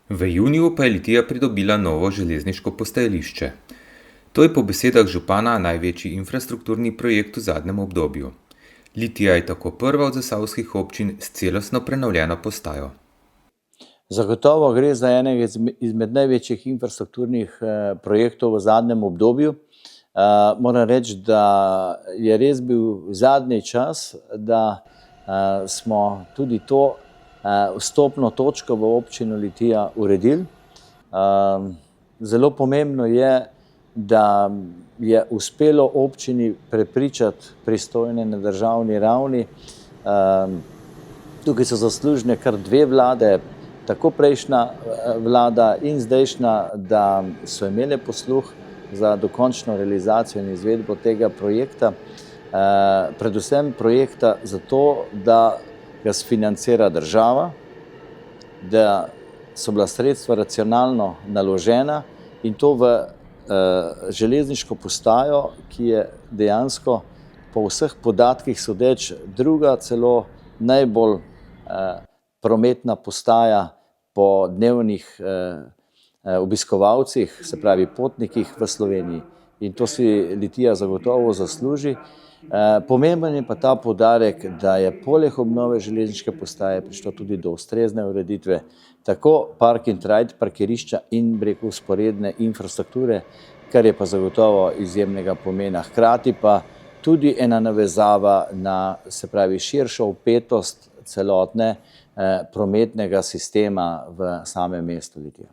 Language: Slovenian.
V juniju pa je Litija pridobila novo železniško postajališče. To je po besedah župana največji infrastrukturni projekt v zadnjem obdobju. Litija je tako prva od zasavskih občin s celostno prenovljeno postajo. Zagotovo gre za enega izmed največjih infrastrukturnih projektov v zadnjem obdobju. Moram reči, da je res bil zadnji čas, da smo tudi to vstopno točko v občino Litija uredili. Zelo pomembno je, da je uspelo občini prepričati pristojne na državni ravni. Tukaj so zaslužne kar dve vlade, tako prejšnja vlada in zdajšnja, da so imele posluh za dokončno realizacijo in izvedbo tega projekta. Predvsem projekta zato, da ga sfinancira država, da so bila sredstva racionalno naložena in to v železniško postajo, ki je dejansko po vseh podatkih sodeč druga, celo najbolj prometna postaja po dnevnih obiskovalcih, se pravi potnikih v Sloveniji. In to si Litija zagotovo zasluži. Pomemben je pa ta poudarek, da je poleg obnove železniške postaje prišlo tudi do ustrezne ureditve tako park and ride parkirišča in vzporedne infrastrukture, kar je pa zagotovo izjemnega pomena. Hkrati pa tudi ena navezava na, se pravi, širšo vpetost celotne prometnega sistema v samem mestu Litija.